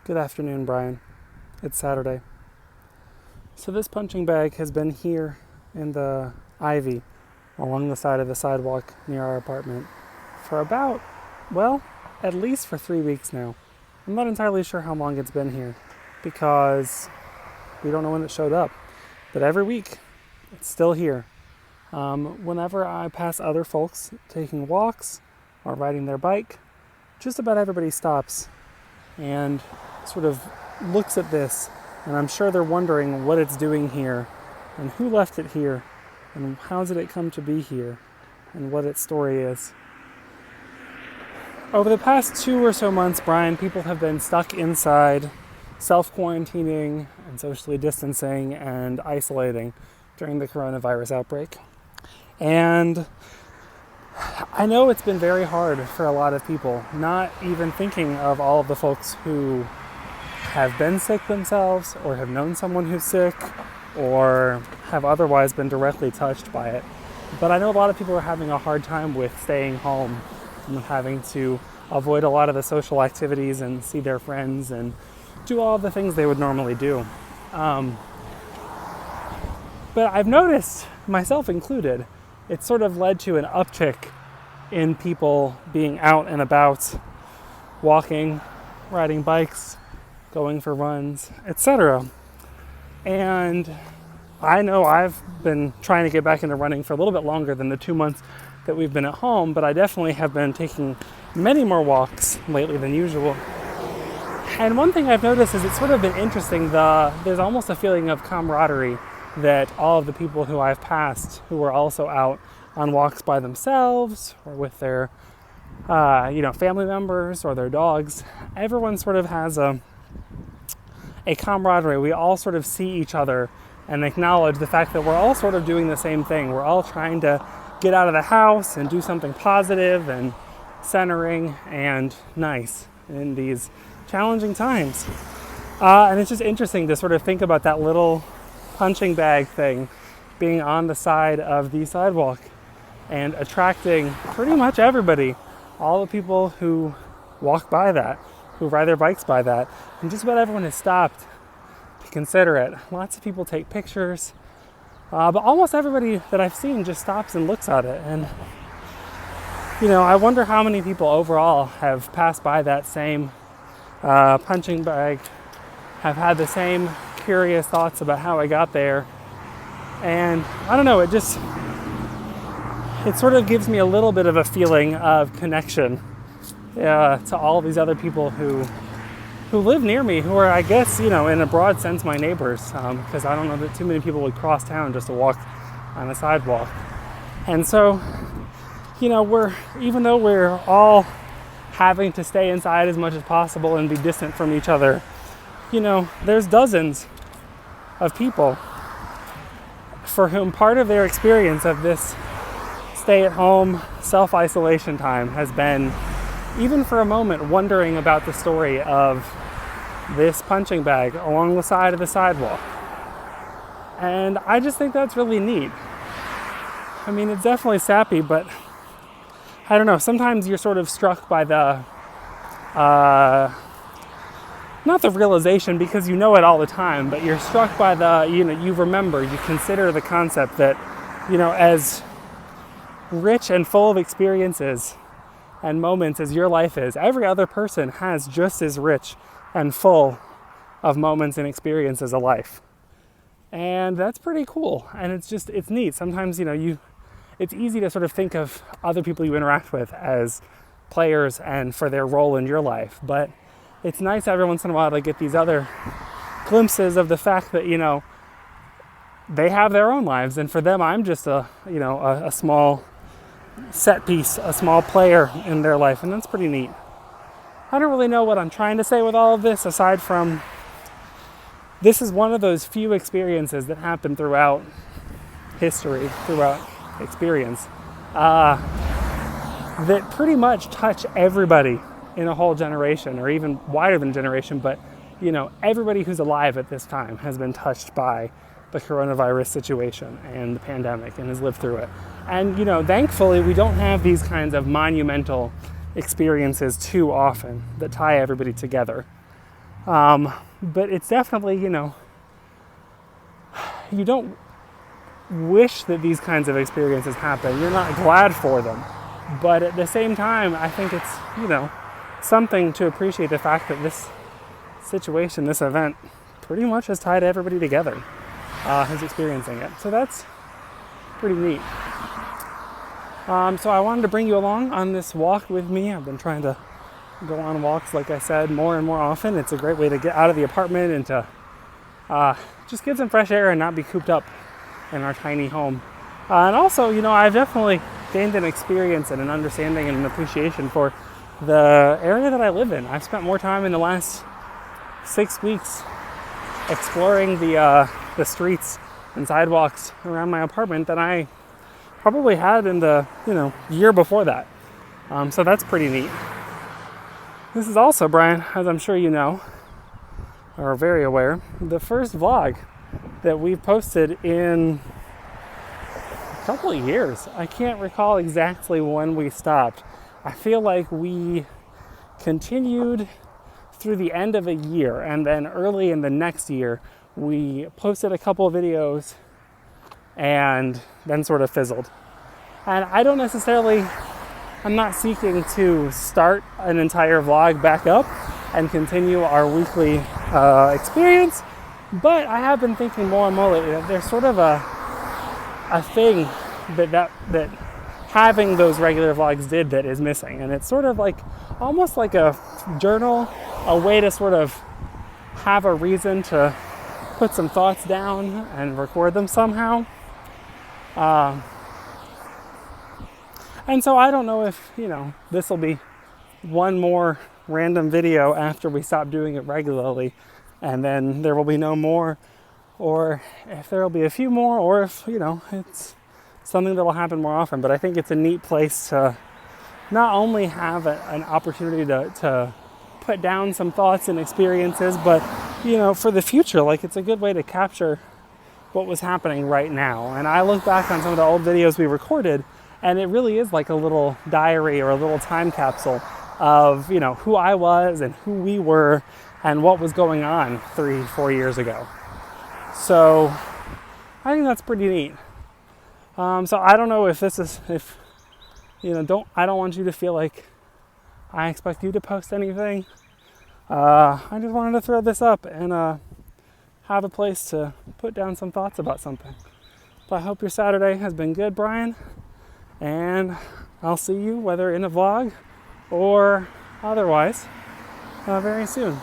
Good afternoon, Brian. It's Saturday. So this punching bag has been here in the ivy along the side of the sidewalk near our apartment for about, well, at least for 3 weeks now. I'm not entirely sure how long it's been here because we don't know when it showed up. But every week, it's still here. Whenever I pass other folks taking walks or riding their bike, just about everybody stops and sort of looks at this, and I'm sure they're wondering what it's doing here and who left it here and how did it come to be here and what its story is. Over the past 2 or so months, Brian, people have been stuck inside, self-quarantining and socially distancing and isolating during the coronavirus outbreak. And I know it's been very hard for a lot of people, not even thinking of all of the folks who have been sick themselves or have known someone who's sick or have otherwise been directly touched by it. But I know a lot of people are having a hard time with staying home and having to avoid a lot of the social activities and see their friends and do all of the things they would normally do. But I've noticed, myself included, it's sort of led to an uptick in people being out and about, walking, riding bikes, going for runs, etc. And I know I've been trying to get back into running for a little bit longer than the 2 months that we've been at home, but I definitely have been taking many more walks lately than usual. And one thing I've noticed is it's sort of been interesting, there's almost a feeling of camaraderie that all of the people who I've passed who were also out on walks by themselves or with their family members or their dogs, everyone sort of has a camaraderie. We all sort of see each other and acknowledge the fact that we're all sort of doing the same thing. We're all trying to get out of the house and do something positive and centering and nice in these challenging times. And it's just interesting to sort of think about that little punching bag thing being on the side of the sidewalk and attracting pretty much everybody, all the people who walk by that, who ride their bikes by that, and just about everyone has stopped to consider it. Lots of people take pictures, but almost everybody that I've seen just stops and looks at it. And I wonder how many people overall have passed by that same punching bag, have had the same curious thoughts about how I got there. And I don't know, it sort of gives me a little bit of a feeling of connection to all of these other people who live near me, who are, I guess, in a broad sense, my neighbors, because I don't know that too many people would cross town just to walk on a sidewalk. And so, even though we're all having to stay inside as much as possible and be distant from each other, there's dozens of people for whom part of their experience of this stay-at-home self-isolation time has been, even for a moment, wondering about the story of this punching bag along the side of the sidewalk. And I just think that's really neat. I mean, it's definitely sappy, but I don't know, sometimes you're sort of struck by the not the realization, because you know it all the time, but you're struck by you consider the concept that, as rich and full of experiences and moments as your life is, every other person has just as rich and full of moments and experiences as a life. And that's pretty cool. And it's neat. Sometimes, it's easy to sort of think of other people you interact with as players and for their role in your life, but it's nice every once in a while to get these other glimpses of the fact that, they have their own lives, and for them I'm just a small set piece, a small player in their life, and that's pretty neat. I don't really know what I'm trying to say with all of this, aside from this is one of those few experiences that happen throughout history, throughout experience, that pretty much touch everybody in a whole generation, or even wider than a generation, but everybody who's alive at this time has been touched by the coronavirus situation and the pandemic and has lived through it. And thankfully we don't have these kinds of monumental experiences too often that tie everybody together. But it's definitely, you don't wish that these kinds of experiences happen. You're not glad for them. But at the same time, I think it's, something to appreciate the fact that this situation, this event, pretty much has tied everybody together who's experiencing it. So that's pretty neat. So I wanted to bring you along on this walk with me. I've been trying to go on walks, like I said, more and more often. It's a great way to get out of the apartment and to just get some fresh air and not be cooped up in our tiny home. And also, I've definitely gained an experience and an understanding and an appreciation for the area that I live in. I've spent more time in the last 6 weeks exploring the streets and sidewalks around my apartment than I probably had in the year before that. So that's pretty neat. This is also, Brian, as I'm sure you know, or are very aware, the first vlog that we've posted in a couple of years. I can't recall exactly when we stopped. I feel like we continued through the end of a year, and then early in the next year, we posted a couple of videos and then sort of fizzled. And I'm not seeking to start an entire vlog back up and continue our weekly experience, but I have been thinking more and more lately that there's sort of a thing that having those regular vlogs did that is missing. And it's sort of like almost like a journal, a way to sort of have a reason to put some thoughts down and record them somehow. And so I don't know if, this will be one more random video after we stop doing it regularly, and then there will be no more, or if there will be a few more, or if, it's something that will happen more often. But I think it's a neat place to not only have an opportunity to put down some thoughts and experiences, but, for the future, like it's a good way to capture what was happening right now. And I look back on some of the old videos we recorded, and it really is like a little diary or a little time capsule of, who I was and who we were and what was going on 3-4 years ago. So I think that's pretty neat. So I don't know if I don't want you to feel like I expect you to post anything. I just wanted to throw this up and have a place to put down some thoughts about something. But I hope your Saturday has been good, Brian. And I'll see you, whether in a vlog or otherwise, very soon.